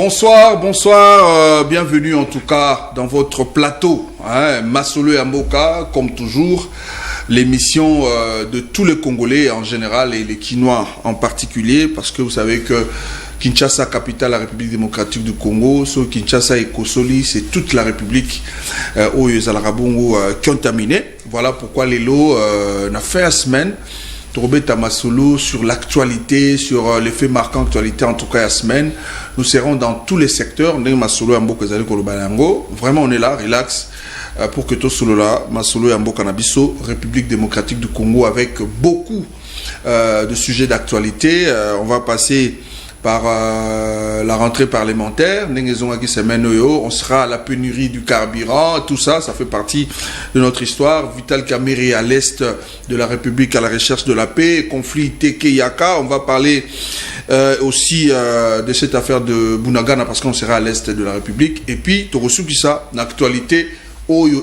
Bonsoir, bienvenue en tout cas dans votre plateau, Masolo et Mboka, comme toujours, l'émission de tous les Congolais en général et les Kinois en particulier, parce que vous savez que Kinshasa, capitale de la République démocratique du Congo, sur Kinshasa et Kosoli, c'est toute la République où les Alarabongo qui ont terminé. Voilà pourquoi les lots n'a fait la semaine. Torobé Tamasolo sur l'actualité, sur les faits marquants d'actualité, en tout cas la semaine. Nous serons dans tous les secteurs. Vraiment, on est là, relax, pour que tout solo là, Masolo et Ambo Canabiso, République démocratique du Congo, avec beaucoup de sujets d'actualité. On va passer par la rentrée parlementaire, on sera à la pénurie du carburant, tout ça, ça fait partie de notre histoire. Vital Kamerhe à l'est de la République à la recherche de la paix, conflit Teke-Yaka, on va parler aussi de cette affaire de Bunagana parce qu'on sera à l'est de la République. Et puis, Torosu Kissa, l'actualité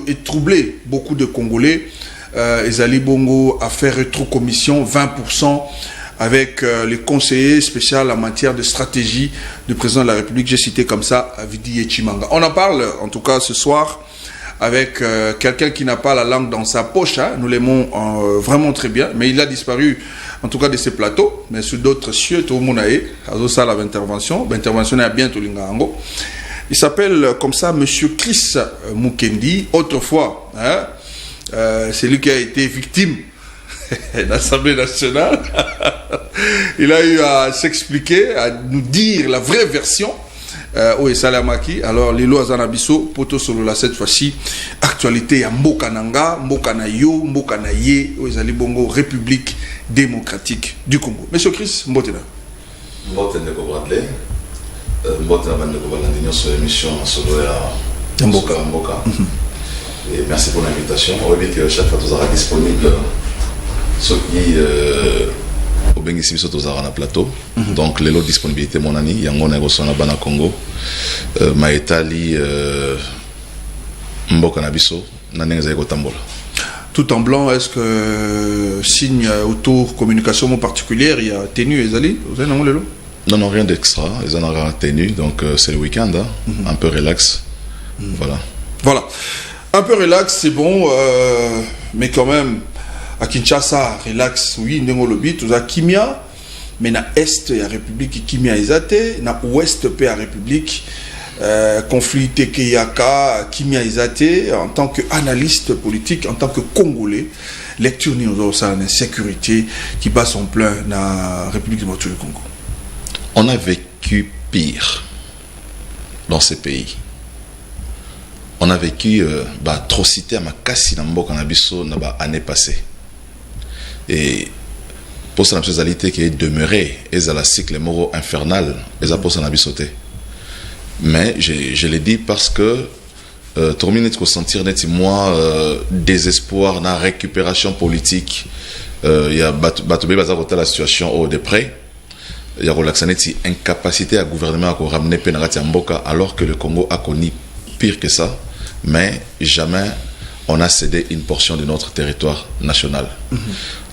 est troublée, beaucoup de Congolais, Ezali Bongo a fait rétrocommission 20%, avec les conseillers spéciaux en matière de stratégie du président de la République, j'ai cité comme ça Vidi Echimanga. On en parle en tout cas ce soir avec quelqu'un qui n'a pas la langue dans sa poche, nous l'aimons vraiment très bien, mais il a disparu en tout cas de ces plateaux, mais sur d'autres cieux, tout le monde a eu, à ça l'intervention est à bientôt l'Ingango. Il s'appelle comme ça Monsieur Chris Mukendi, autrefois, c'est lui qui a été victime l'Assemblée nationale. Il a eu à s'expliquer, à nous dire la vraie version. Oui, Salamaki. Alors, Lilo Azanabiso, Poto Solola, cette fois-ci, actualité à Mbokananga, Mbokanayo, Mbokanaye, Oezali Bongo, République démocratique du Congo. Monsieur Chris, Mbotena. Mbotena Bradley. Mbotena Bandeko sur l'émission Solola Mboka. Et merci pour l'invitation. On va dire que chaque fois, tu seras disponible. Ce qui au Bengissi biso tozara na plateau, donc les lots disponibilité mon ami yango na gosona bana Congo maetali mboka na biso na nenza ko tambola. Tout en blanc, est-ce que signe autour communication particulière, il y a tenue Ezali, vous avez le lot? Non, rien d'extra, ils en ont tenue, donc c'est le week-end, un peu relax. Voilà. Un peu relax, c'est bon, mais quand même à Kinshasa, relax, oui, ndenge lobi, tout ça, Kimia, mais na Est, il y a République Kimia Izate, na Ouest, il y a République, conflit Teke-Yaka, Kimia Izate, en tant qu'analyste politique, en tant que Congolais, lecture ni aux sécurité qui bat son plein dans la République démocratique du Congo. On a vécu pire dans ces pays. On a vécu atrocité à Makassi dans Mboka na biso na année passée. Et pour ça, la réalité qui est demeurée, et la cycle moraux infernal, et ça pour ça, n'a pas. Mais je l'ai dit parce que tout le monde ressentir désespoir dans la récupération politique. Il y a la situation de près. Il y a une incapacité à gouvernement à ramener Penarati Mboka alors que le Congo a connu pire que ça. Mais jamais on a cédé une portion de notre territoire national.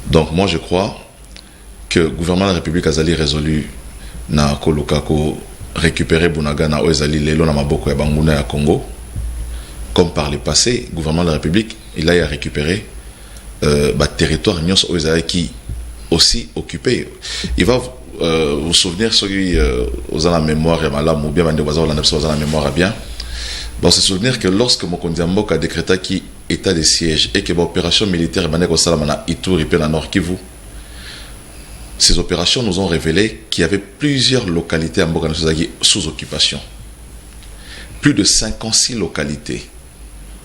Donc moi je crois que le gouvernement de la République a résolu na Kolokako récupérer Bunagana ou ezali lelo na maboko ya banguna ya Congo, comme par le passé, le gouvernement de la République il a récupéré territoire nyos ou ezali qui aussi occupé. Il va vous souvenir ceux qui aux la mémoire et malam ou bien bande aux la mémoire bien. Bon, se souvenir que lorsque Mokondi Mboka a décrété qu'il état de siège et que l'opération militaire est Ituri et dans Nord Kivu, ces opérations nous ont révélé qu'il y avait plusieurs localités à Mboka sous occupation. Plus de 56 localités.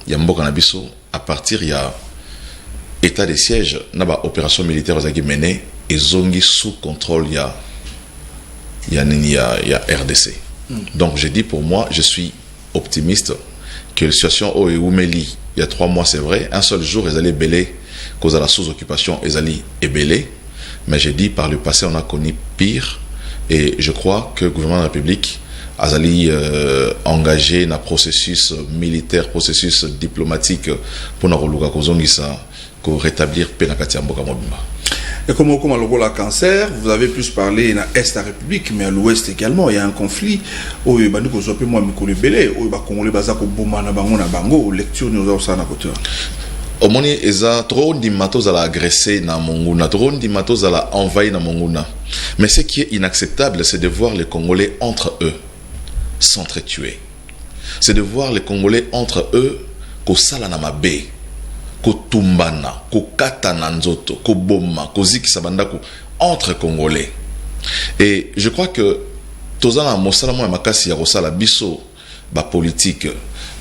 Il y a Mboka Nabiso, à partir il y a état de siège, il y a opération militaire menée et zongi sous contrôle, il y a RDC. Donc j'ai dit pour moi, je suis optimiste que la situation au Oumeli, il y a 3 mois c'est vrai, un seul jour ils allaient belé, cause à la sous-occupation, ils allaient ébélé, mais j'ai dit par le passé on a connu pire et je crois que le gouvernement de la République a engagé un processus militaire, processus diplomatique pour nous rétablir Penakati Mboka Mobimba. Et comme le rôle à cancer, vous avez plus parlé dans l'Est de la République, mais à l'Ouest également, il y a un conflit. Où il y a des gens qui ont été belés, où il y a des gens qui ont été lecture nous avons ça à côté. Au moins, il y a trop de matos à agresser dans Monguna, trop de matos à envahir dans Monguna. Mais ce qui est inacceptable, c'est de voir les Congolais entre eux s'entretuer. C'est de voir les Congolais entre eux ko salana mabe, ko tumbana, ko katana nzoto, ko boma, ko zikisa bandako entre Congolais. Et je crois que tozana mosala mo makasi ya kosala biso ba politique,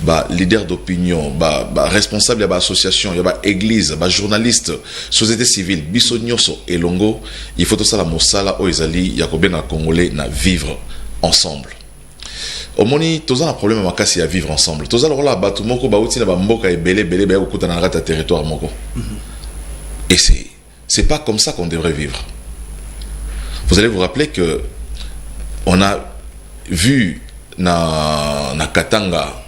ba leader d'opinion, ba responsable ya ba association, ya ba église, ba journaliste, société civile, biso nyoso elongo, il faut tosala mosala o ezali ya ko benga Congolais na vivre ensemble. Au moni, tous un problème makasi à vivre ensemble. Tous alors là, batu moko bauti na bamboka et belé ba okuta na rata territoire moko. Et c'est pas comme ça qu'on devrait vivre. Vous allez vous rappeler que on a vu na Katanga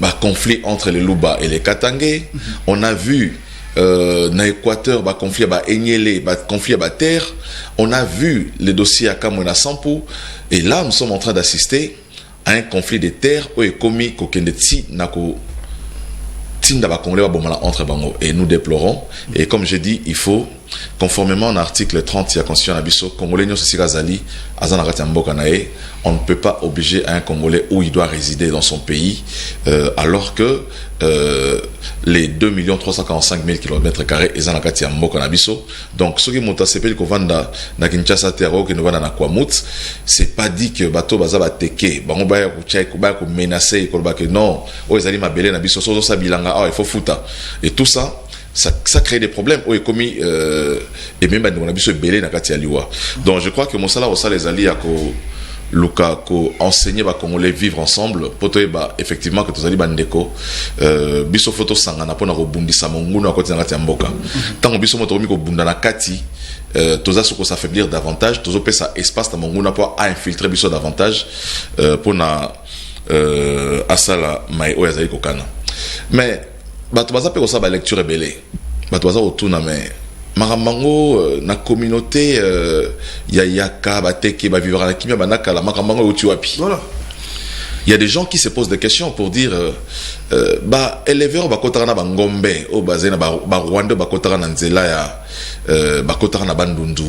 ba conflit entre les Luba et les Katangais. On a vu na Équateur ba conflit ba Enyele, ba conflit ba terre. On a vu les dossiers à Kamwena Sampu et là nous sommes en train d'assister à un conflit de terres où est commis kokendetsi nako tinda ba Congolais bomala entre bango et nous déplorons et comme je dis il faut conformément à l'article 30 de la Constitution Nabiso Congolais nyo sika zali azana rati mboka nae on ne peut pas obliger un Congolais où il doit résider dans son pays alors que les 2 345 000 km² ezana kati ya mboka Nabiso donc ce qui monta sepeli ko vanda na Kinshasa terro que nous vanda na Kwamut c'est pas dit que bato baza ba teke bango ba ko tchai ko ba ko menacer ko ba que non o ezali mabele Nabiso so sa bilanga il faut fouta et tout ça ça crée des problèmes où est commis et même on a vu ce belé na kati ya liwa donc je crois que mosala au sala ezali ya ko luka ko enseigner ba Congolais vivre ensemble poto ba effectivement que tozali bandeko biso photo sangana pona ko bundisa monguna ko tina kati ya mboka tango biso moto ko bunda na kati toza soko s'affaiblir davantage tozo pesa espace na monguna pour infiltrer biso davantage pona asala mai o yazali kokana mais bato baza pe kosa ba lecture ebele bato baza otuna mais maramango na communauté ya yaka bateke ba vivre na kimia banaka la maramango uti wapi voilà il y a des gens qui se posent des questions pour dire ba éleveur ba kotara na bangombe o bazena ba Rwanda ba kotara na nzela ya ba kotara na bandundu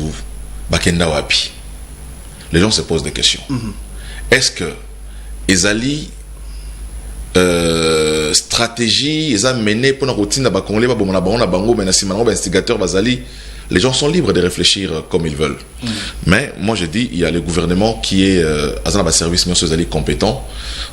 bakenda wapi les gens se posent des questions est-ce que ezali stratégie ils ont mené pour la routine na Congolais ba bomona bango na bango mais na simana ba instigateur bazali les gens sont libres de réfléchir comme ils veulent mais moi je dis il y a le gouvernement qui est azana ba service nyonso ezali compétent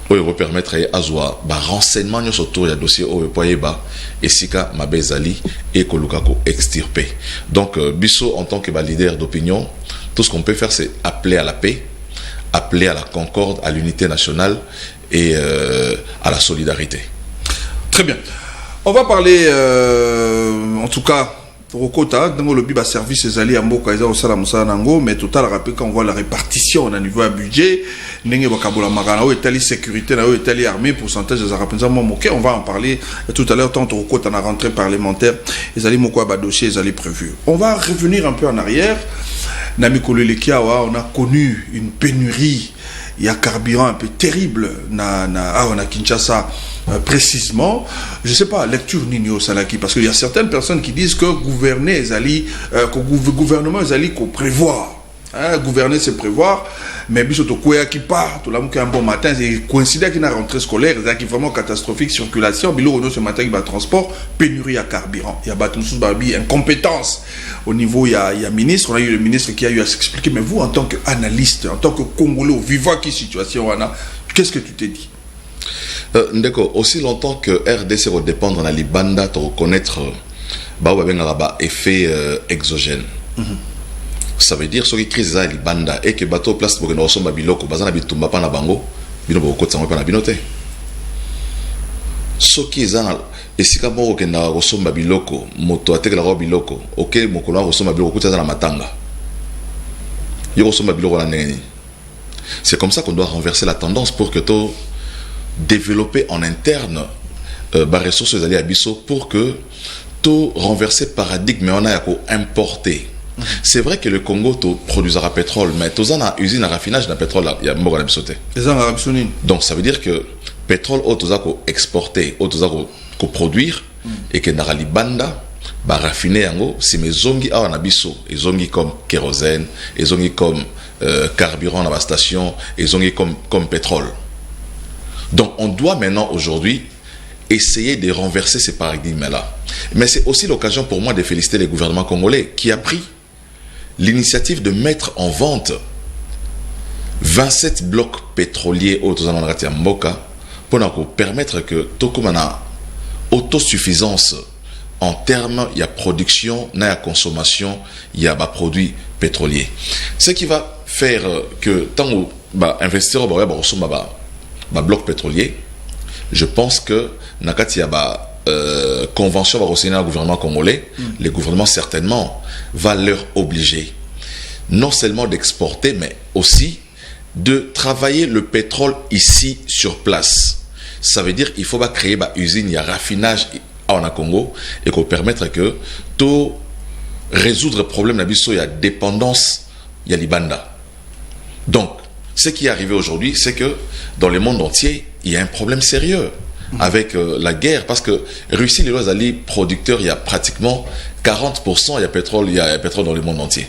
pour y permettre azwa ba renseignement nyonso autour ya dossier o poyeba esika mabezali et koluka ko extirper donc biso en tant que leader d'opinion tout ce qu'on peut faire c'est appeler à la paix appeler à la concorde à l'unité nationale et à la solidarité. Très bien. On va parler, en tout cas, Rokota, dans le but service les alliés à Mboka, ils ont ça Nango, mais total rappel quand on voit la répartition au niveau du budget, n'engé bakabola magana, ou étali sécurité, ou étali armée, pourcentage des arapens, on va en parler tout à l'heure, tant Rokota na rentrée parlementaire, les alliés Moko ba dossier, les alliés prévus. On va revenir un peu en arrière. Namiko Lekiawa, on a connu une pénurie. Il y a carburant un peu terrible on a Kinshasa précisément. Je ne sais pas, lecture Nino Salaki, parce qu'il y a certaines personnes qui disent que gouverner, que gouvernement, ils qu'on prévoit. Gouverner, c'est prévoir, mais bisoto koya qui part, tout là, un bon matin, c'est coïncident qu'il y a une rentrée scolaire, c'est vraiment catastrophique, circulation, bilo ce matin, il y a transport, pénurie à carburant, il y a incompétence. Au niveau, il y a ministre, on a eu le ministre qui a eu à s'expliquer, mais vous, en tant qu'analyste, en tant que Congolais, vivant qui situation, qu'est-ce que tu t'es dit? D'accord, aussi longtemps que RDC va dépendre dans les bandas, de reconnaître effet exogène. Ça veut dire que les crises sont banda et que bateau place pour que nous sommes biloko bazana bitumba pa na bango bino boko tsango pa na binote soki ezana esika moko ke na kosomba biloko moto atekela ko biloko OK mokolo na kosomba biloko kutza na matanga yo kosomba biloko na neni c'est comme ça qu'on doit renverser la tendance pour que to développer en interne ba ressources aller à biso pour que to renverser paradigme on a ko importer C'est vrai que le Congo produira pétrole, mais tout ça na usine à raffinage de pétrole il y a beaucoup d'absoté. Donc ça veut dire que pétrole tout ça qu'on exporter, tout ça qu'on produire et que na libanda ba raffiner yango si mes zongi awa na biso, et zongi comme kérosène, et zongi comme carburant dans la station, et zongi comme pétrole. Donc on doit maintenant aujourd'hui essayer de renverser ces paradigmes-là. Mais c'est aussi l'occasion pour moi de féliciter les gouvernements congolais qui a pris l'initiative de mettre en vente 27 blocs pétroliers au Tozananrati Mboka pour permettre que Tokomana autosuffisance en termes il y a production, il y a consommation, il y a produits pétroliers. Ce qui va faire que tant qu'on va investir au bloc pétrolier, je pense que nakati ya convention va renseigner au gouvernement congolais, le gouvernement certainement va leur obliger non seulement d'exporter mais aussi de travailler le pétrole ici sur place. Ça veut dire qu'il faut créer une usine, il y a raffinage en Congo et qu'on permettre que tout résoudre le problème il y a dépendance, il y a l'Ibanda. Donc ce qui est arrivé aujourd'hui, c'est que dans le monde entier, il y a un problème sérieux avec la guerre, parce que Russie, les lois alliés producteurs, il y a pratiquement 40%, il y a pétrole dans le monde entier.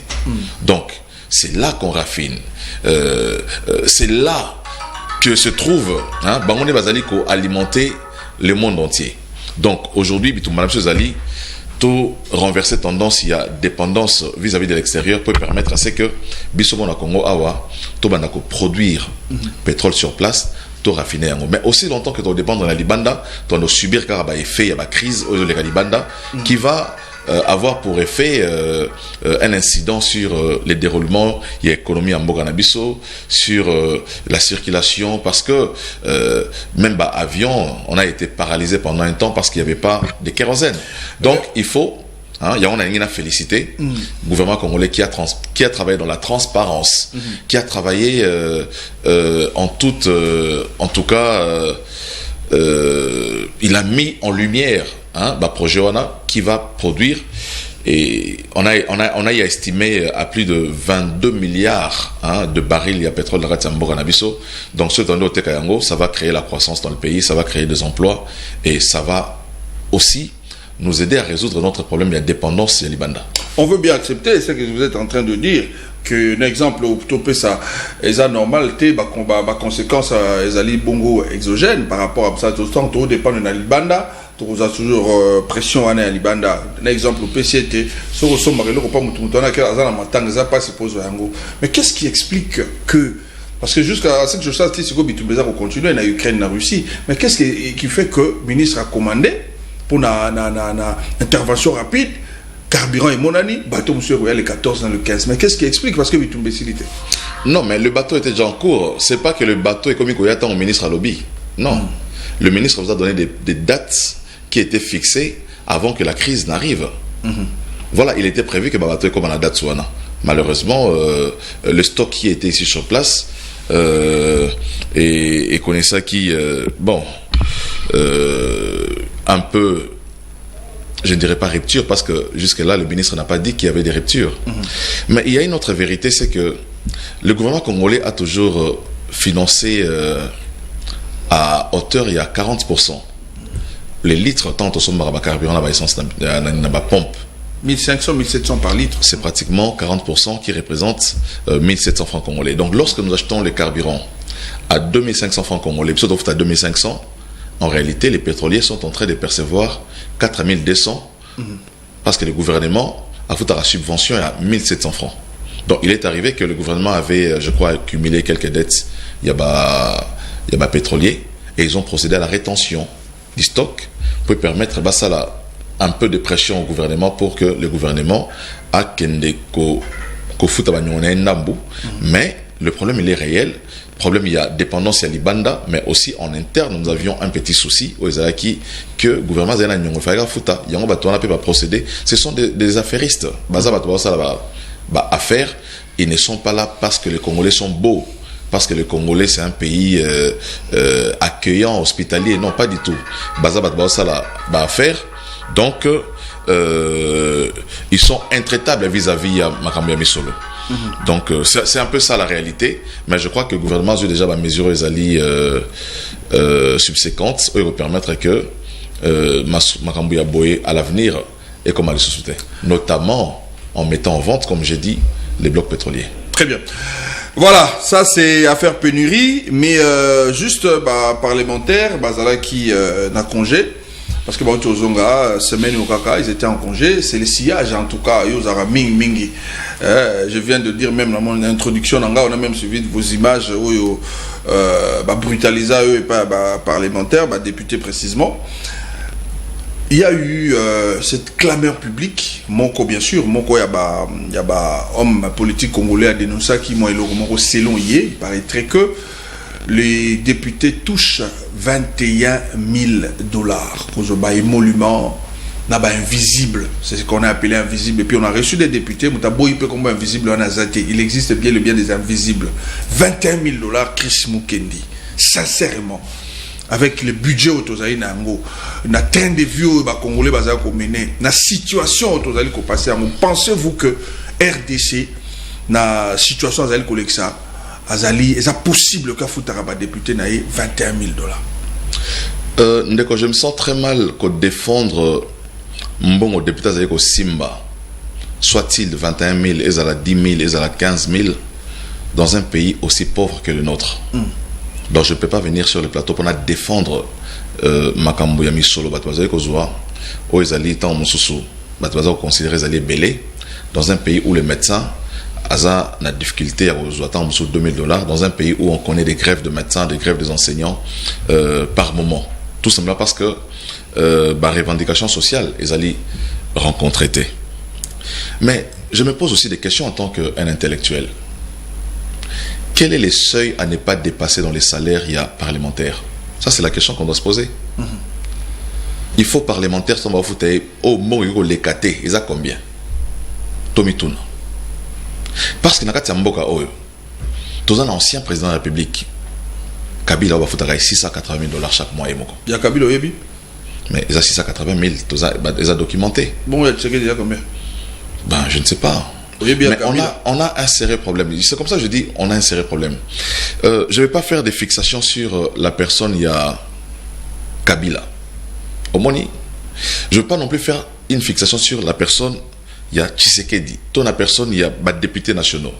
Donc, c'est là qu'on raffine. C'est là que se trouve, Bangoné Bazali, qu'on alimenter le monde entier. Donc, aujourd'hui, Madame Zali, tout renverser tendance, il y a dépendance vis-à-vis de l'extérieur peut permettre à ce que Bissomon à Congo Awa, tout banako produire pétrole sur place, tout raffiner. Mais aussi longtemps que tu dépends de la Libanda, tu vas subir car effet, il y a une crise au la Libanda qui va avoir pour effet un incident sur les déroulements, il y a l'économie en Boganabiso, sur la circulation, parce que même avion, on a été paralysé pendant un temps parce qu'il n'y avait pas de kérosène. Donc il faut, il y a une félicité, le gouvernement congolais qui a travaillé dans la transparence, qui a travaillé en tout cas, il a mis en lumière projet qui va produire, et on a estimé à plus de 22 milliards de barils de pétrole de Ratsambora Nabiso. Donc ce temps au ça va créer la croissance dans le pays, ça va créer des emplois et ça va aussi nous aider à résoudre notre problème de la dépendance de l'Ibanda. On veut bien accepter ce que vous êtes en train de dire, qu'un exemple au topé ça est normal, conséquence est bongo exogène par rapport à ça, tout le temps tout dépend de l'Ibanda. Tu as toujours pression à l'Ibanda. Un exemple au PCT, mais qu'est-ce qui explique que, parce que jusqu'à ce que je sache, c'est que Bitumbeza va continuer en Ukraine, en Russie, mais qu'est-ce qui fait que le ministre a commandé pour une intervention rapide, carburant et monani, bateau monsieur Royal le 14 dans le 15. Mais qu'est-ce qui explique? Parce que Bitumbécilité. Non, mais le bateau était déjà en cours. C'est pas que le bateau est comme il y a au ministre à lobby. Non. Le ministre vous a donné des dates qui étaient fixées avant que la crise n'arrive. Voilà, il était prévu que le bateau est comme à la date Souana. Malheureusement, le stock qui était ici sur place et connaissant qui, un peu, je ne dirais pas rupture, parce que jusque-là, le ministre n'a pas dit qu'il y avait des ruptures. Mais il y a une autre vérité, c'est que le gouvernement congolais a toujours financé à hauteur, il y a 40%. Les litres, tant au sommet de carburant, la essence, la pompe. 1500, 1700 par litre. C'est pratiquement 40% qui représente 1700 francs congolais. Donc lorsque nous achetons le carburant à 2500 francs congolais, sauf à 2500, en réalité, les pétroliers sont en train de percevoir 4200 parce que le gouvernement a foutu la subvention à 1700 francs. Donc il est arrivé que le gouvernement avait, je crois, accumulé quelques dettes. Il y a pétrolier et ils ont procédé à la rétention du stock pour permettre un peu de pression au gouvernement pour que le gouvernement a mais le problème il est réel. Le problème, il y a dépendance à l'Ibanda, mais aussi en interne, nous avions un petit souci aux Azaki que le gouvernement va procéder. Ce sont des affairistes. Affaires, ils ne sont pas là parce que les Congolais sont beaux, parce que le Congolais c'est un pays accueillant, hospitalier. Non, pas du tout. Affaires. Donc, ils sont intraitables vis-à-vis à Makambo Misolo. Donc c'est un peu ça la réalité, mais je crois que le gouvernement a déjà des mesures subséquentes qui vont permettre que Makambo Boye à l'avenir et comme elle se soutient, notamment en mettant en vente, comme j'ai dit, les blocs pétroliers. Très bien. Voilà, ça c'est affaire pénurie, mais juste parlementaire, Bazala qui n'a congé, parce que Bautozonga, semaine au Kaka, ils étaient en congé, c'est le sillage en tout cas, Yozara Ming Mingi. Je viens de dire même dans mon introduction, on a même suivi vos images, brutalisés eux et pas parlementaires, députés précisément. Il y a eu cette clameur publique, Moko bien sûr, Moko il y a homme politique congolais à dénoncer qui moi Moko selon il paraîtrait que les députés touchent 21 000 $ pour un émolument invisible, c'est ce qu'on a appelé invisible. Et puis on a reçu des députés, comme invisible en Azate, il existe bien le bien des invisibles. 21 000 $ Chris Mukendi, sincèrement. Avec le budget autozaï nango, na train de vie au Congolais bazar ko mener, na situation autozaï ko passer, pensez-vous que RDC na situation azali koleksa azali est possible que futara ba député na 21 000 $. Ndeko, je me sens très mal que défendre mbongo député azali ko Simba, soit-il 21 000, ezala 10 000, ezala 15 000 dans un pays aussi pauvre que le nôtre. Donc je ne peux pas venir sur le plateau pour défendre Makambo ya Misolo batwazali kozwa o ezali tant mususu batwazali considérer ezali belé dans un pays où les médecins aza na difficulté à kozwa tant mususu 2 000 $, dans un pays où on connaît des grèves de médecins, des grèves des enseignants par moment, tout simplement parce que revendication sociale ezali rencontrée. Mais je me pose aussi des questions en tant qu'un intellectuel. Quel est le seuil à ne pas dépasser dans les salaires parlementaires? Ça, c'est la question qu'on doit se poser. Il faut parlementaire, ça va vous dire, oh, mon les caté, ils ont combien? Tomituna. Parce que dans le Mboka, tu as un ancien président de la République, Kabila, va foutre 680 000 $ chaque mois. Il y a Kabila, oui. Mais ils ont 680 000, ils ont documenté. Bon, il y a combien? Je ne sais pas. Mais on a un sérieux problème. C'est comme ça que je dis, on a un sérieux problème. Je ne vais pas faire des fixations sur la personne, il y a Kabila. Omoni. Je ne vais pas non plus faire une fixation sur la personne, il y a Tshisekedi. Ton la personne, il y a des députés nationaux.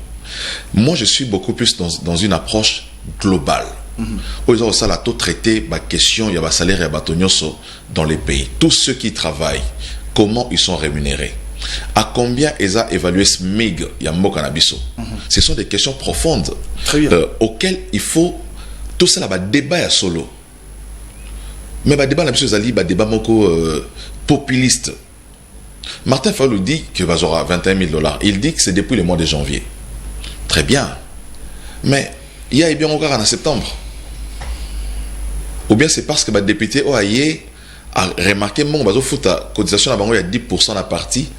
Moi, je suis beaucoup plus dans une approche globale. Ils ont ça, tout traité, la question, il y a salaire, il y a batonyoso dans les pays. Tous ceux qui travaillent, comment ils sont rémunérés? À combien ils ont évalué ce MIG Yambo Kanabiso? Ce sont des questions profondes auxquelles il faut tout ça là débat à solo. Mais le débat là, débat populiste. Martin Fayulu dit que va aura 21 000 $. Il dit que c'est depuis le mois de janvier. Très bien. Mais il y a bien encore en septembre. Ou bien c'est parce que le député OAIE a remarqué que la cotisation il y a 10% de la partie.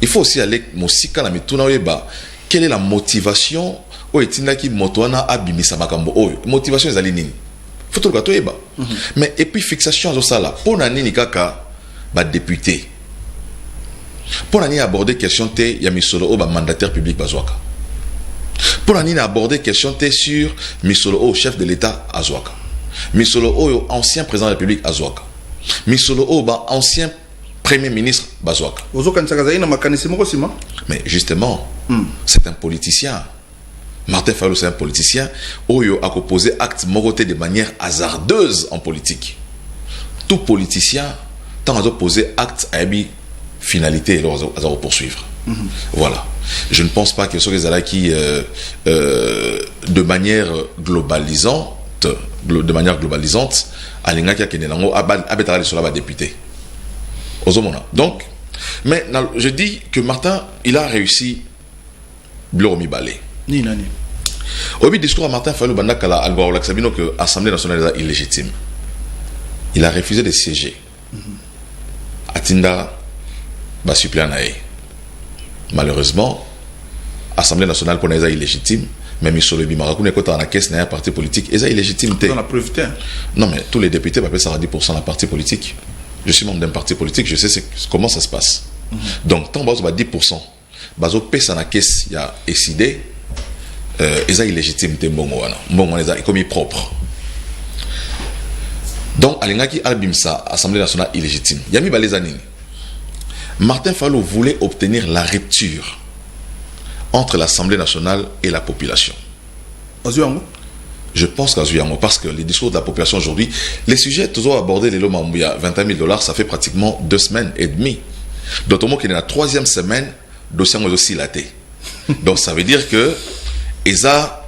Il faut aussi aller quelle est la motivation motivation mais et puis fixation pour nani kaka député pour nani aborder question te ya misolo mandataire public bazwaka pour nani aborder question te sur misolo chef de l'état azwaka misolo ancien président de la République azwaka Misolo ancien premier ministre Bazouaka. Mais justement, c'est un politicien. Martin Fayulu, c'est un politicien. Oyo a posé acte moroté de manière hasardeuse en politique. Tout politicien, tant à poser acte à finalité, alors à poursuivre. Voilà. Je ne pense pas que ce soit qui, de manière globalisante, député. Donc, mais je dis que Martin, il a réussi Blomi Balé. Au discours à Martin Fayulu Bandakala Alvaro Laxabino que l'Assemblée nationale est illégitime. Il a refusé de siéger. Atinda Basuplianae. Malheureusement, l'Assemblée nationale pour est illégitime, mais misolo bimara kuna kota na caisse na parti politique et ça illégitimité dans la preuve. non mais tous les députés peuvent ça à 10% la parti politique. Je suis membre d'un parti politique, je sais comment ça se passe. Donc tant bazo ba 10% bazo pesa na caisse ya décidé et ça illégitimité mbongo wana eza comme propre. Donc alingaki albimsa Assemblée nationale illégitime. Yami balezanini. Martin Fayulu voulait obtenir la rupture entre l'Assemblée nationale et la population. Je pense qu'à Zuyango, parce que les discours de la population aujourd'hui, les sujets toujours abordés, les lots il y a $20 000, ça fait pratiquement 2 semaines et demie. D'autant qu'il est la 3e semaine, dossier aussi laté. Donc ça veut dire que Eza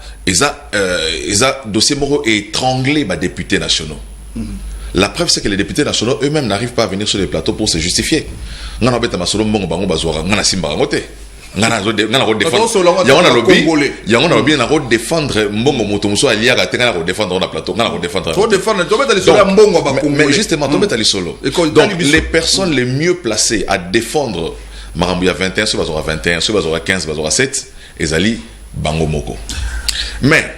dossier moro est étranglé par députés nationaux. La preuve, c'est que les députés nationaux eux-mêmes n'arrivent pas à venir sur les plateaux pour se justifier. On a défendre mbongo moto muso alia ga tenga na défendre na plateau na défendre faut défendre to mettre sur la mbongo ba mais justement to mettre solo donc les personnes les mieux placées à défendre marambu ya 21 sur bazora 21 sur bazora 15 bazora 7 ezali bango moko mais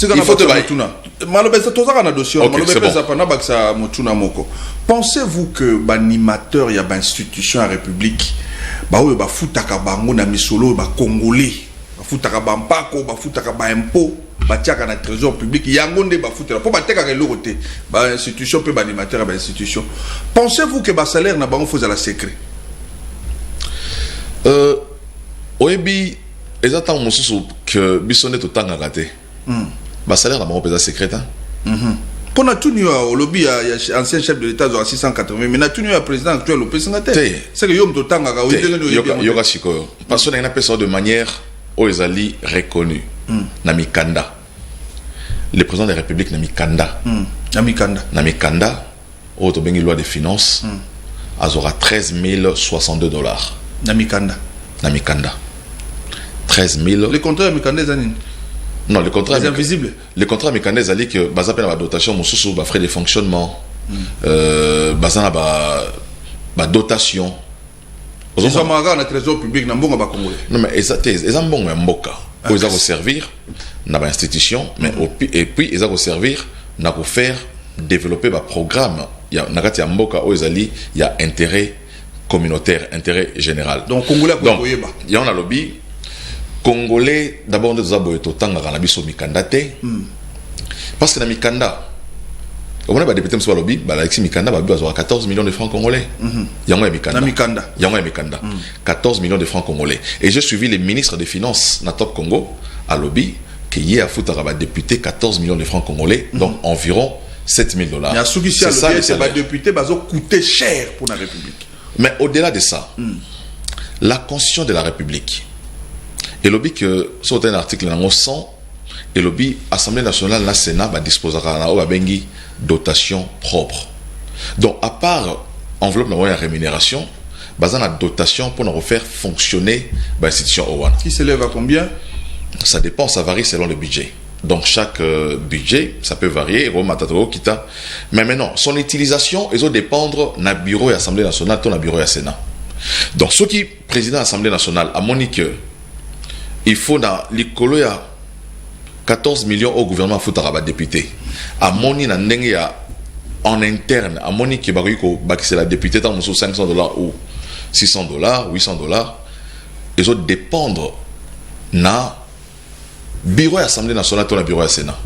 il faut te baituna malobesa tozaka na dossier malobesa pa na baksa motuna moko pensez-vous que l'animateur ya ba institution à république ba oyo ba futaka bango na misolo ba congolais ba futaka ba mpako ba futaka ba impôt ba tiaka na trésor public yango nde ba futela po ba teka ke lokote ba institution pe ba animateur ba institution pensez-vous que ba salaire na bango faut à la secret oyebi ezata mosusu que bisone to tanga raté ba salaire na bango pesa secret pour na tunu au lobby ancien chef de l'état de 680 mais na tunu président actuel au président c'est que yom to tanga ga yoga siko parce que na personne de manière aux ezali reconnu na mikanda le président de la République na mikanda na mikanda au to bengi loi des finances azora $13 062 na mikanda 13 000 les contrats mikanda zanini. Non, le contrat est invisible. Le contrat mécanisé a dit que basa pena ba dotation mon sous ba frais de fonctionnement basa na ba dotation. Ils sont marqués na trésor public na mbongo ba congolais. Non mais ils ont mbongo mboka. Ils ont servir na ba institution mais et puis ils ont servir na pour faire développer ba programme ya na kati ya mboka o ezali ya intérêt communautaire, intérêt général. Donc congolais ko koyeba. Il y a un lobby Congolais, d'abord, nous avons été autant à Mikanda. Parce que dans Mikanda, on a député M. Lobby, Alexis Mikanda, il y a 14 millions de francs congolais. Il y a Mikanda. 14 millions de francs congolais. Et j'ai suivi les ministres des Finances, Natop Congo, à Lobby, qui est à Foutaraba député 14 millions de francs congolais, donc environ $7 000. C'est ça, les députés, ils ont coûté cher pour la République. Mais au-delà de ça, la Constitution de la République, et lobby que sur un article dans 100 et lobby Assemblée nationale la Sénat va disposer à bengi dotation propre. Donc à part enveloppe de rémunération, basant la dotation pour nous refaire fonctionner l'institution Owana. Qui s'élève à combien? Ça dépend, ça varie selon le budget. Donc chaque budget, ça peut varier, mais maintenant, son utilisation, ils ont dépendre na bureau et Assemblée nationale, ton bureau et Sénat. Donc ceux qui président de l'Assemblée nationale a monique il faut dans l'écolo, il y a 14 millions au gouvernement Foutaraba député. À Moni, en interne, à Moni qui c'est la députée dans $500 ou $600, $800, ils ont dépendre na bureau de l'Assemblée nationale, dans le bureau du Sénat.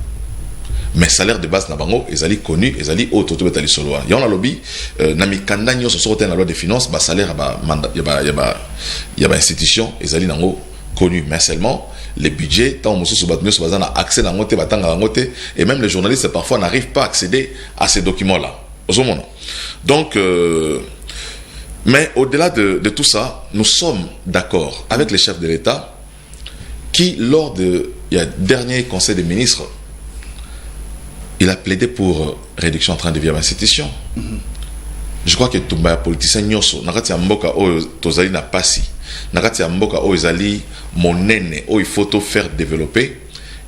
Mais salaire de base na bango, ils allaient connus, ils allaient auto betali solo. Il y a un lobby, na mikanda nyo so sortent la loi des finances, ba salaire ba mandat, il y a ba institution, ils allaient nango connu, mais seulement les budgets, tant que accès à et même les journalistes parfois n'arrivent pas à accéder à ces documents-là. Donc, mais au-delà de tout ça, nous sommes d'accord avec les chefs de l'État qui, lors du dernier conseil des ministres, il a plaidé pour réduction en train de vie à l'institution. Je crois que tout le politicien nyoso, nakati ya mboka o tozali na pasi, nakati ya mboka o ezali monene o il faut tout faire développer.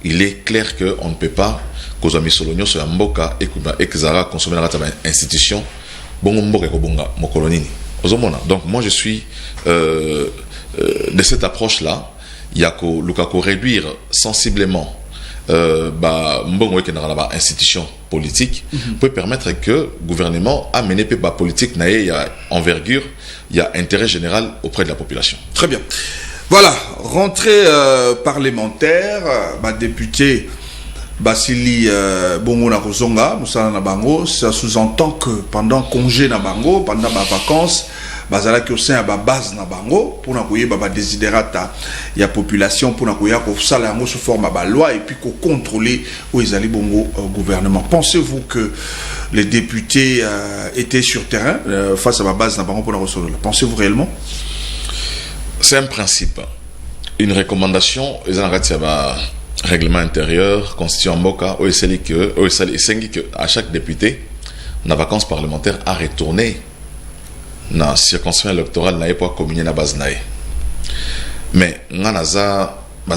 Il est clair que on ne peut pas koza misolo nyoso ya mboka et que zara consommer nakati ya institution bongo mboka ko bonga mokolonini. Ozomona. Donc moi je suis de cette approche là il y a qu'à réduire sensiblement mbongo qui dans la institution politique peut permettre que le gouvernement a mené pas politique il y a envergure, il y a intérêt général auprès de la population. Très bien. Voilà, rentrée parlementaire, député Basili Bongo na Kozonga, Moussa na Bango, ça sous-entend que pendant congé na Bango, pendant les vacances, bazala qui au sein à base na Bango pour na koyer baba desiderata il y a population pour na koyer ko sala ngo sous forme ba loi et puis ko contrôler où ils allaient Bongo gouvernement. Pensez-vous que les députés étaient sur terrain face à la base na Bango pour na recevoir? Pensez-vous réellement? C'est un principe, une recommandation, ils ont règlement intérieur, constitution Mboka, que à chaque député, dans les vacances parlementaires, a retourné dans la circonscription électorale pour communier na base nae. Mais on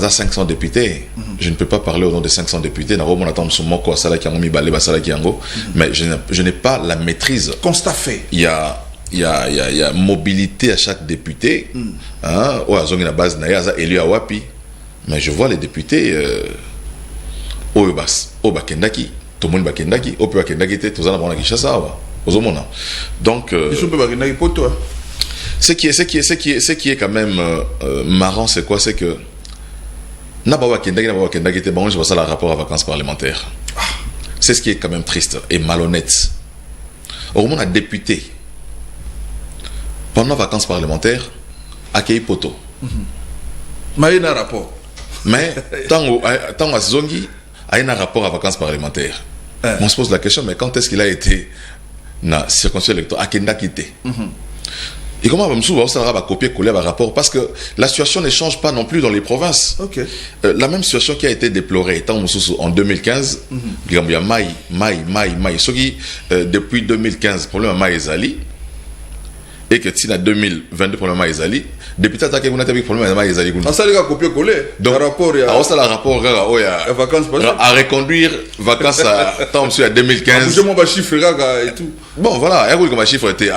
500 députés. Je ne peux pas parler au nom de 500 députés. Mais je n'ai pas la maîtrise. Constat fait. Il y a mobilité à chaque député. Na base nae élu à Wapi. Mais je vois les députés au Bakendaki, tout le monde Bakendaki, au Bakendaki, tout ça dans Kinshasa. Donc, ce qui est quand même marrant, c'est quoi? C'est que je vois ça le rapport à vacances parlementaires. C'est ce qui est quand même triste et malhonnête. Au moment où un député, pendant les vacances parlementaires, a accueilli Poto. Mais il y a un rapport. Mais tant à Zongi a un rapport à vacances parlementaires. On se pose la question, mais quand est-ce qu'il a été dans la circonscription électorale à Kenda quitté? Et comment on va copier-coller un rapport? Parce que la situation ne change pas non plus dans les provinces. Okay. La même situation qui a été déplorée en 2015, depuis 2015, problème à Maïzali, et que si en 2022 problème à Maïzali, député attaqué vous n'avez problème à Maïzali. Ça les gars copier-coller. Donc rapport le rapport à vacances à reconduire vacances à temps monsieur à 2015. Je m'en chiffre et tout. Bon voilà, il y a comme chiffre était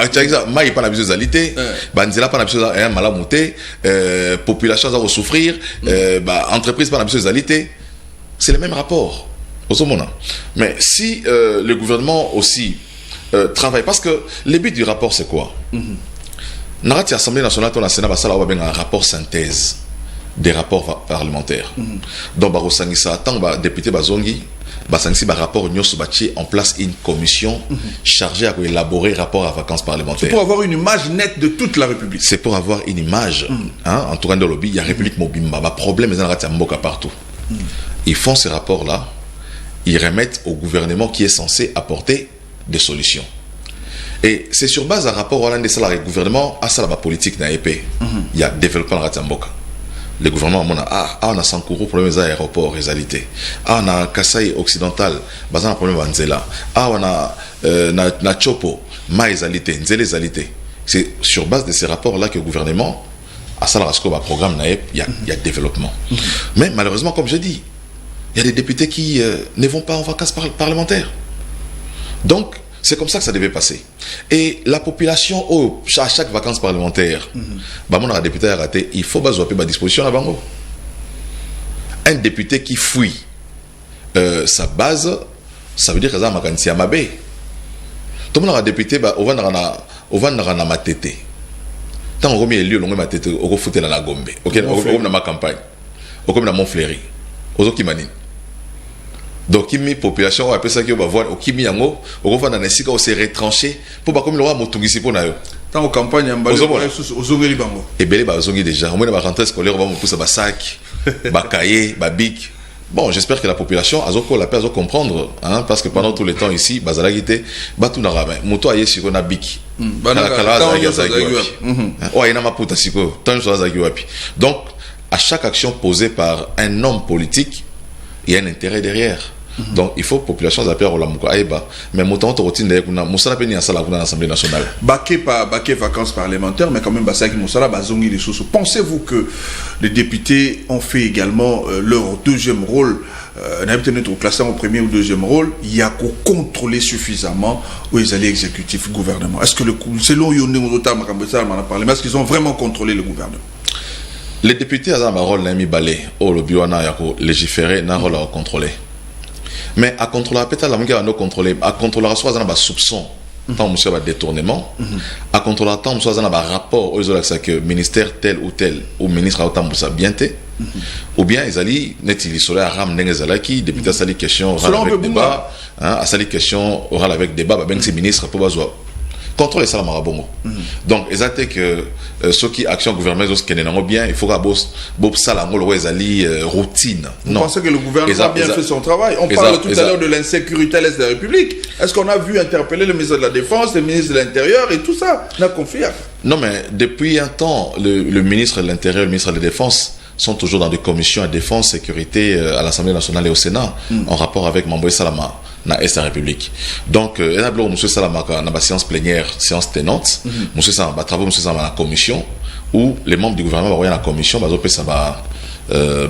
maï pas la visualité, banzela pas la visualité, un malamuté, population va souffrir, entreprise pas la visualité. C'est le même rapport au moment. Mais si le gouvernement aussi travaille, parce que le but du rapport c'est quoi? Dans l'Assemblée nationale, on a un rapport synthèse des rapports parlementaires. Donc, tant que député Bazongi, un rapport en place une commission chargée d'élaborer un rapport à vacances parlementaires. C'est pour avoir une image nette de toute la République. C'est pour avoir une image. En tout cas, dans le lobby, il y a République Mobimba. Le problème est qu'il y a Mboka partout. Ils font ces rapports-là, ils remettent au gouvernement qui est censé apporter des solutions. Et c'est sur base d'un rapport hollandais, le gouvernement a ça la politique dans l'épée. Il y a développement de Mboka. Le gouvernement on a Sankuru problème des aéroports, réalité. On a Kasaï occidental, basé un problème Nzela. On a na Chopo, Maïzalité, Nzelezalité. C'est sur base de ces rapports-là que le gouvernement a ça la programme il y a développement. Mais malheureusement, comme je dis, il y a des députés qui ne vont pas en vacances parlementaires. Donc, c'est comme ça que ça devait passer. Et la population, à chaque vacances parlementaires, mon député a raté, il faut baser ma disposition à Bango. Un député qui fuit sa base, ça veut dire que ça m'a à Mabé. Tout le monde a député, on va dans ma tête. Tant qu'on remet élu, on va ma tête, on va foutre dans la Gombe. Ok, on va dans ma campagne. On va dans Montfleury. On va dans donc, la population va appeler ça qui va voir au Kimi Yango, on va dans les sites où c'est retranché pour pas comme le roi Motungisi pour nayo. Tant en campagne, on va aux Zongeli Bango. Et Belé va Zongi déjà. Au moins, la rentrée scolaire, on va me pousser un sac, un cahier, un bic. Bon, j'espère que la population a comprendre, parce que pendant tout le temps ici, Bazala Gité, Batu Narame, Moto Aye Siko na bic. Donc, à chaque action posée par un homme politique, il y a un intérêt derrière. Donc il faut que la population s'appelle Olamuka Aïba. Mais mon routine d'ailleurs, Moussala Peni à l'Assemblée nationale. Baké vacances parlementaires, mais quand même Basaki Moussala Bazongi les sous. Pensez-vous que les députés ont fait également leur deuxième rôle, notre classé au premier ou deuxième rôle, il y a qu'à contrôler suffisamment où ils allaient exécutif gouvernement. Est-ce que selon Yoné Moussala Makambesa, on a parlé, mais est-ce qu'ils ont vraiment contrôlé le gouvernement? Les députés ont un rôle n'ami balé au lobby wana ya ko légiférer na rôle à contrôler. Mais à contrôler peut-être la manque à nous contrôler, à contrôler soit dans soupçon tant monsieur va détournement, à contrôler tant monsieur dans rapport aux autres que ministère tel ou ministre a autant ça bienté. Ou bien ils allaient net il sur la ram n'engezalaki député sali question oral avec débat, à sali question oral avec débat ben c'est ministre pour bazoa. Contrôler ça la marabongo. Donc exactement que ceux qui action gouvernementale qui n'est bien, il faut que bob ça la ngolo ezali routine. Vous pensez que le gouvernement a bien fait son travail? On parle tout à l'heure de l'insécurité à l'Est de la République. Est-ce qu'on a vu interpeller le ministre de la Défense, le ministre de l'Intérieur et tout ça? On a confié. Non mais depuis un temps, le ministre de l'Intérieur et le ministre de la Défense sont toujours dans des commissions à défense, sécurité à l'Assemblée nationale et au Sénat, en rapport avec Mamboy Salama, na Est de la République. Donc, il y a M. Salama dans la séance plénière, séance tenante, M. Salama, travaux M. Salama dans la commission, où les membres du gouvernement vont dans la commission, ça va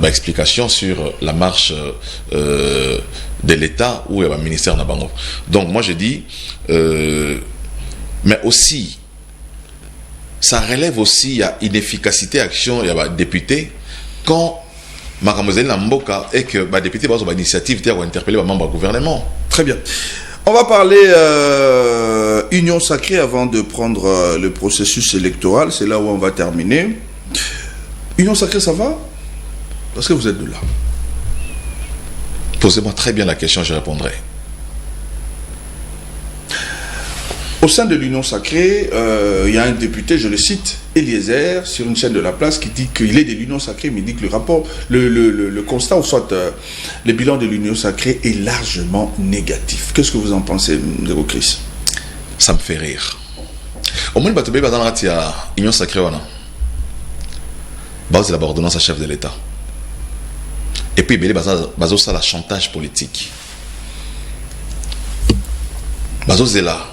explication sur la marche de l'État ou le ministère Nabango. Donc, moi, je dis, mais aussi, ça relève aussi à inefficacité action, il y a des députés, quand Mademoiselle Namboka et que les députés vont avoir une initiative pour interpeller les membres du gouvernement. Très bien. On va parler Union Sacrée avant de prendre le processus électoral. C'est là où on va terminer. Union Sacrée, ça va? Parce que vous êtes de là. Posez-moi très bien la question, je répondrai. Au sein de l'Union Sacrée, il y a un député, je le cite, Eliezer, sur une chaîne de la place, qui dit qu'il est de l'Union Sacrée, mais il dit que le rapport, le constat, ou soit le bilan de l'Union Sacrée est largement négatif. Qu'est-ce que vous en pensez, Ndeko Chris? Ça me fait rire. Au moins, il y a l'Union Sacrée, c'est l'ordonnance à chef de l'État. Et puis, il y a le chantage politique. C'est là.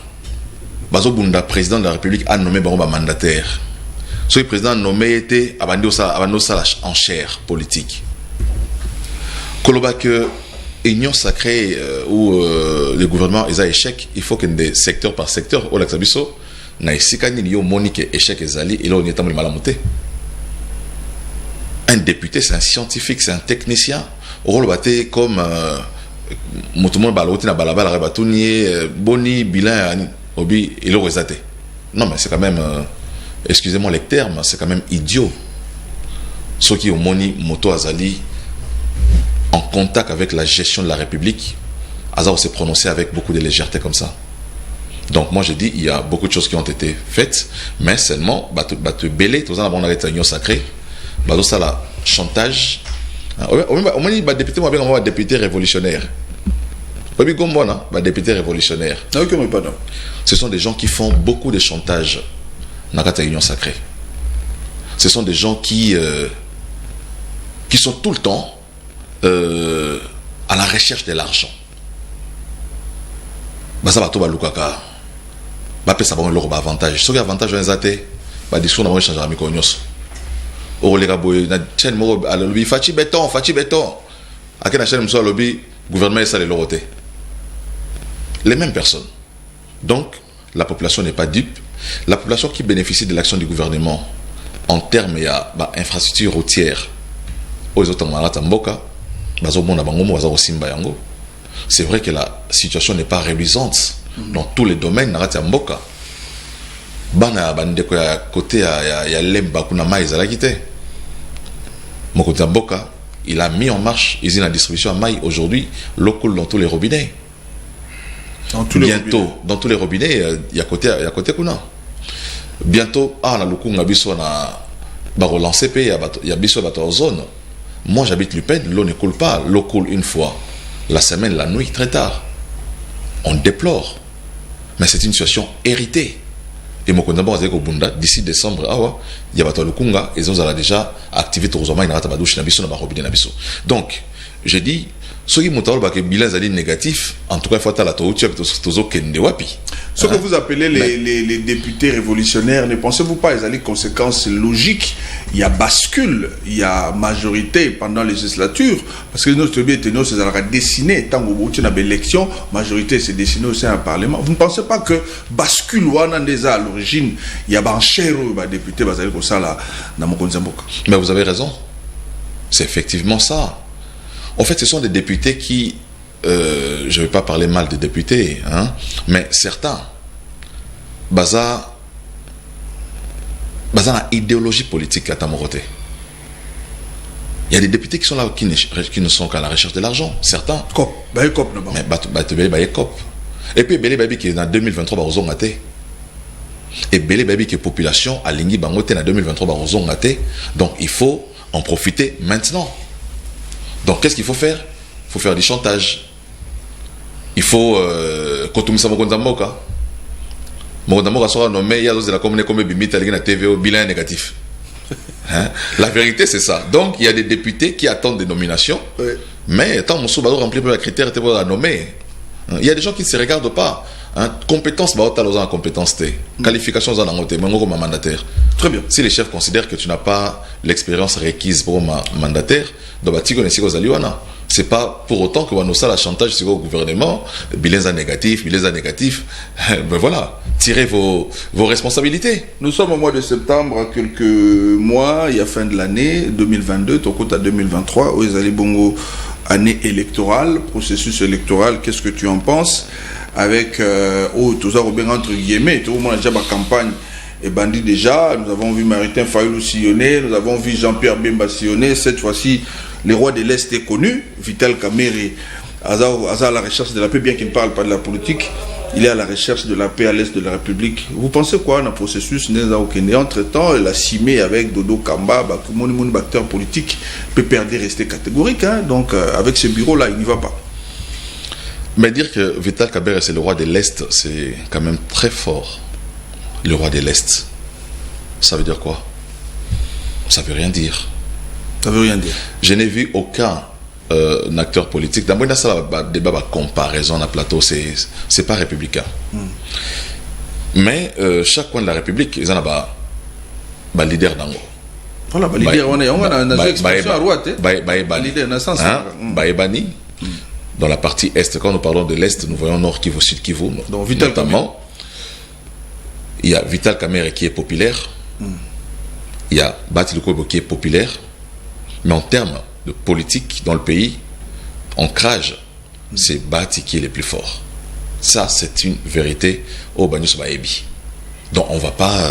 Bazo Bunda, président de la République, a nommé un mandataire. Ce président nommé était abandonné en chair politique. Koloba que l'Union Sacrée où le gouvernement est à échec, il faut que des secteur par secteur, au Laxabiso, na isikani yo monique échec ezali et là on est en malamuté. Un député, c'est un scientifique, c'est un technicien. Au rôle batté comme Moutoumon Balotina na balabala Rabatounie, Boni, Bilan. Obi, il est résaté. Non, mais c'est quand même, excusez-moi les termes, c'est quand même idiot. Ceux qui ont moni moto azali en contact avec la gestion de la République, Azar s'est prononcé avec beaucoup de légèreté comme ça. Donc moi je dis, il y a beaucoup de choses qui ont été faites, mais seulement, te belé, tout ça, on a la Union Sacrée, ça la chantage. Au moins, député, moi, on va député révolutionnaire. Député révolutionnaire. Ce sont des gens qui font beaucoup de chantage dans la Union Sacrée. Ce sont des gens qui sont tout le temps à la recherche de l'argent. Ça va tout lukaka. Ça va leur avantage. Ce qui est avantage dans les discours n'a pas changé à Mikonyos. Au les gaboy na chaîne mo à lobby fachi béton. À quelle chaîne mo lobby gouvernement ça les loroté. Les mêmes personnes. Donc, la population n'est pas dupe. La population qui bénéficie de l'action du gouvernement en termes d'infrastructures routières, c'est vrai que la situation n'est pas réluisante dans tous les domaines. Il a mis en marche usine à distribution à maï aujourd'hui, l'eau coule dans tous les robinets. Bientôt, dans tous les robinets, il y a côté kuna. Bientôt, na lukunga biso na ba relancer pe il y a biso bato zone. Moi j'habite Lupin, l'eau ne coule pas, l'eau coule une fois la semaine, la nuit très tard. On déplore. Mais c'est une situation héritée. Et mon condamné avec Bunda d'ici décembre, il y a bato lukunga, ils ont déjà activé Torozoma ina ba douche na biso na ba robinet na biso. Donc, je dis ceux qui montent au bilan négatif, en tout cas, il faut attendre la touche, wapi. Ce que vous appelez les députés révolutionnaires, ne pensez-vous pas qu'ils ont des conséquences logiques? Il y a bascule, il y a majorité pendant la législature, parce que notre but est de dessiner, tant que vous avez l'élection, majorité c'est dessiné au sein du Parlement. Vous ne pensez pas que bascule ou déjà à l'origine, il y a un cher député comme ça là, dans mon Konzamboka? Mais vous avez raison. C'est effectivement ça. En fait, ce sont des députés qui, je ne vais pas parler mal des députés, hein, mais certains, baza la idéologie politique à Tamoroté. Il y a des députés qui sont là, qui ne sont qu'à la recherche de l'argent, certains. Mais et puis, Bélé Babi qui est en 2023, et Bélé Babi qui est population, à Lingui Bangote en 2023, donc il faut en profiter maintenant. Donc qu'est-ce qu'il faut faire? Il faut faire du chantage. Il faut Kotumisa Mokonzamboka. Mokonzamboka sera nommé, il y a de la commune comme Bimita, la TVO, bilan négatif. Hein? La vérité c'est ça. Donc il y a des députés qui attendent des nominations, mais tant Moussou Bado remplit les critères pour la nommer. Il y a des gens qui ne se regardent pas. Hein? Compétence, compétence T. Qualification, mandataire. Très bien. Si les chefs considèrent que tu n'as pas l'expérience requise pour un mandataire, c'est pas pour autant que nous la chantage sur le gouvernement, bilan négatif. Ben voilà, tirez vos responsabilités. Nous sommes au mois de septembre, à quelques mois, il y a fin de l'année 2022, Tokota 2023, où ils allaient bongo année électorale, processus électoral, qu'est-ce que tu en penses? Avec tout ça, entre guillemets, tout le monde a déjà ma campagne et bandit déjà. Nous avons vu Maritain Fayoulou sillonner, nous avons vu Jean-Pierre Bemba sillonner. Cette fois-ci, les rois de l'Est est connu, Vital Kamerhe, à la recherche de la paix, bien qu'il ne parle pas de la politique, il est à la recherche de la paix à l'Est de la République. Vous pensez quoi dans le processus? Entre-temps, la cimée avec Dodo Kamba, mon acteur politique, peut perdre rester catégorique. Hein? Donc, avec ce bureau-là, il n'y va pas. Mais dire que Vital Kamerhe c'est le roi de l'Est, c'est quand même très fort. Le roi de l'Est, ça veut dire quoi? Ça veut rien dire. Ça veut rien dire. Je n'ai vu aucun acteur politique. Dans le débat de comparaison à plateau, c'est pas républicain. Mais chaque coin de la République, ils en ont un leader d'ango. Voilà, leader, on a expression à droite. Leader dans le sens. Baïbani. Dans la partie Est, quand nous parlons de l'Est, nous voyons Nord Kivu, Sud Kivu. Donc, notamment, il y a Vital Kamerhe qui est populaire. Il y a Bati Lukwebo qui est populaire. Mais en termes de politique dans le pays, ancrage, c'est Bati qui est le plus fort. Ça, c'est une vérité au Banyus Baebi. Donc, on ne va pas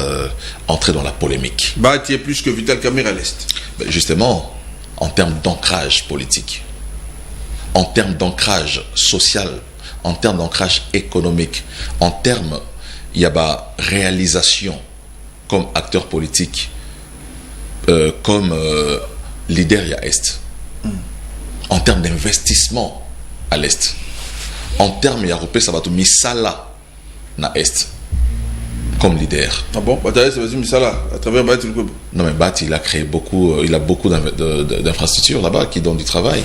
entrer dans la polémique. Bati est plus que Vital Kamerhe à l'Est. Ben justement, en termes d'ancrage politique, en termes d'ancrage social, en termes d'ancrage économique, en termes, il y a réalisation comme acteur politique, comme leader à l'Est, en termes d'investissement à l'Est, en termes, il y a Sabato Misala à l'Est, comme leader. Ah bon? Vas-y, Misala, à travers Bati Lukwebo. Non, mais Bati, il a créé beaucoup, il a beaucoup d'infrastructures là-bas qui donnent du travail.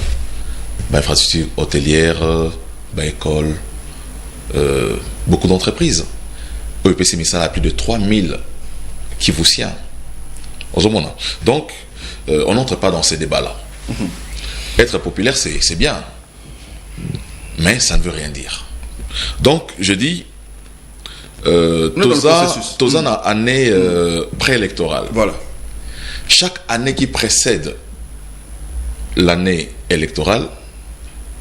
Infrastructures hôtelières, écoles, beaucoup d'entreprises. OEPC Missal a plus de 3000 Kivusiens. Donc, on n'entre pas dans ces débats-là. Être populaire, c'est bien, mais ça ne veut rien dire. Donc, je dis, Toza a année préélectorale. Voilà. Chaque année qui précède l'année électorale,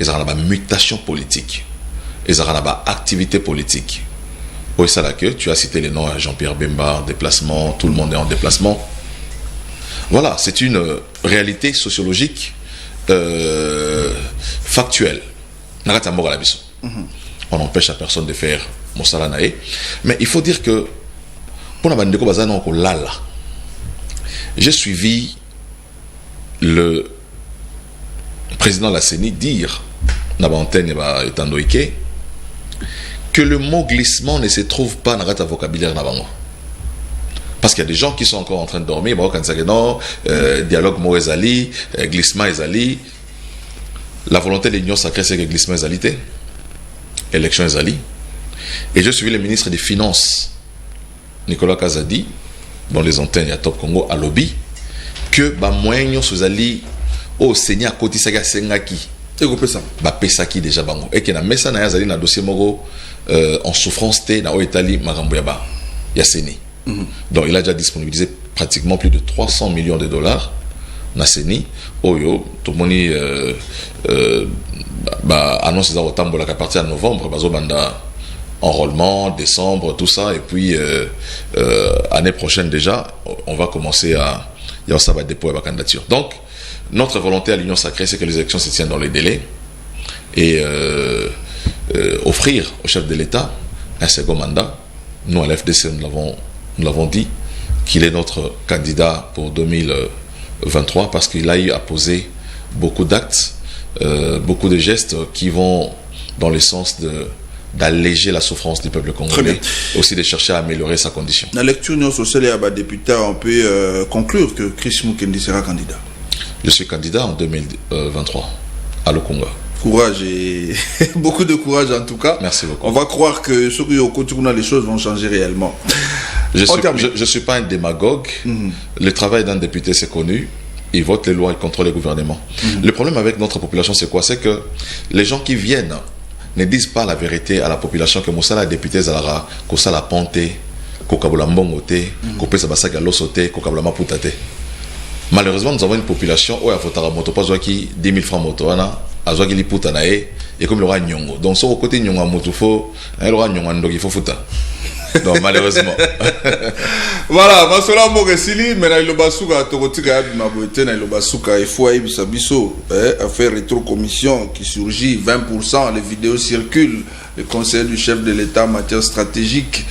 ils ont une mutation politique, ils ont une activité politique. Oui, ça là que tu as cité les noms à Jean-Pierre Bemba, déplacement, tout le monde est en déplacement. Voilà, c'est une réalité sociologique factuelle. On n'empêche à personne de faire Moussala Nae. Mais il faut dire que pour la bande de j'ai suivi le président de la CENI dire que le mot glissement ne se trouve pas dans le vocabulaire. Parce qu'il y a des gens qui sont encore en train de dormir, dialogue mot ezali, glissement ezali. La volonté de l'Union sacrée, c'est que glissement ezalité, élection ezali. Et je suivi le ministre des Finances, Nicolas Kazadi, dans les antennes à Top Congo, à lobby, que ba moyen sozali au Seigneur à côté saga sengaki. Et vous ça. Ba pesaki déjà bango. Et que na mesa na yazali na dossier moko en souffrance té na o Italie marambo ya ba ya Seni. Donc il a déjà disponibilisé pratiquement plus de 300 millions de dollars na Seni. Oyo tout le monde annonce ça au tambola qu'à partir de novembre bazo banda enrôlement, décembre, tout ça, et puis année prochaine déjà, on va commencer à ça va déposer la candidature. Donc, notre volonté à l'Union Sacrée, c'est que les élections se tiennent dans les délais et offrir au chef de l'État un second mandat. Nous, à l'FDC, nous l'avons dit qu'il est notre candidat pour 2023 parce qu'il a eu à poser beaucoup d'actes, beaucoup de gestes qui vont dans le sens d'alléger la souffrance du peuple congolais, aussi de chercher à améliorer sa condition. Dans la lecture union sociale et député, on peut conclure que Chris Mukendi sera candidat. Je suis candidat en 2023 à Lukunga. Courage et beaucoup de courage en tout cas. Merci beaucoup. On va croire que sur le côté les choses vont changer réellement. Je suis pas un démagogue. Le travail d'un député, c'est connu. Il vote les lois, il contrôle le gouvernement. Le problème avec notre population, c'est quoi? C'est que les gens qui viennent ne disent pas la vérité à la population que Moussala député Zalara, Kosala Ponte, Kokabula Mbongote, Kopesa Basaga Losote, Kokabula Maputate. Malheureusement, nous avons une population où il faut avoir moto pas qui 10 000 francs moto ana, azwaki liputa na et comme le roi Nyongo. Donc sur le côté Nyonga moto faut, le roi Nyonga donc il faut futa. Donc malheureusement. Voilà, Masola Moresili, mais il basuka tokotika na boete na il basuka il faut ibisa biso affaire rétro commission qui surgit 20%, les vidéos circulent, le conseil du chef de l'État en matière stratégique.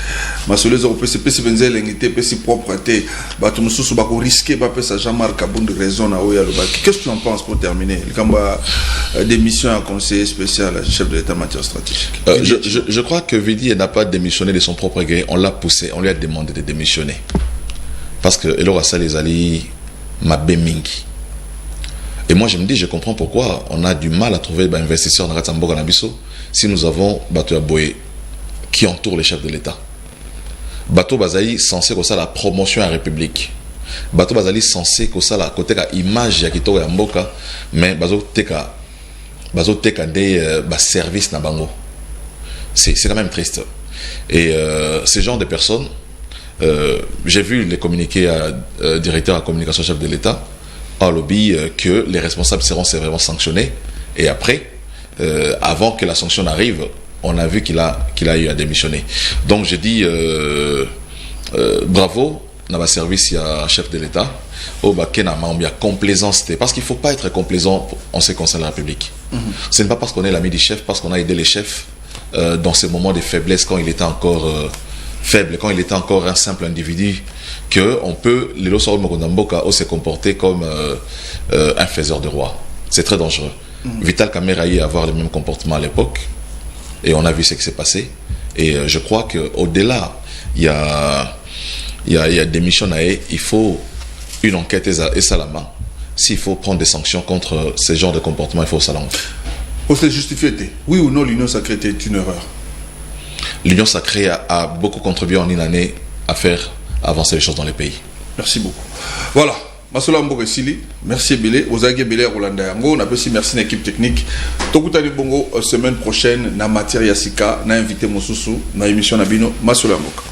Masola PCP c'est benzel l'engité PC propreté, batu mususu bako risquer ba pesa Jean-Marc Kabund raison na oya loba. Qu'est-ce que tu en penses pour terminer? Le kamba des missions à conseiller spécial chef de l'État en matière stratégique. Je crois que Vidi n'a pas démissionné de son propre gré, on l'a poussé, on lui a demandé de démissionner. Parce que Elora Salezali m'a bémingi. Et moi je me dis, je comprends pourquoi on a du mal à trouver des investisseurs dans Ratamboga Nabiso si nous avons Bato Yaboye qui entoure les chefs de l'État. Bato Bazali censé que ça la promotion à la République. Bato Bazali censé que ça la côté la image ya Kito ya Mboka, mais Bazo teka des services na bango. C'est quand même triste. Et ces genres de personnes, j'ai vu les communiqués à directeur à communication chef de l'État à lobby que les responsables seront sévèrement sanctionnés. Et après, avant que la sanction arrive, on a vu qu'il a eu à démissionner. Donc je dis bravo dans le service à chef de l'État. Au Bakena Mambia complaisance, parce qu'il ne faut pas être complaisant en ce qui concerne la République. Ce n'est pas parce qu'on est l'ami du chef, parce qu'on a aidé les chefs dans ces moments de faiblesse quand il était encore faible, quand il était encore un simple individu, qu'on peut les Losoro Mokondamboka se comporter comme un faiseur de roi. C'est très dangereux. Vital Kamerhe a eu à avoir le même comportement à l'époque et on a vu ce qui s'est passé. Et je crois qu'au-delà, il y a des missions à il faut une enquête et salama. S'il faut prendre des sanctions contre ce genre de comportement, il faut salama. Pour se justifier, oui ou non, l'Union Sacrée était une erreur? L'Union Sacrée a beaucoup contribué en une année à faire avancer les choses dans les pays. Merci beaucoup. Voilà. Masola Mboresili, merci Bélé. Ozage Bélé Rolanda Yango. On a aussi merci à l'équipe technique. Tokutani Bongo, semaine prochaine, na matière Yassika, na invité Mosusu, na émission Nabino, Masola Mboka.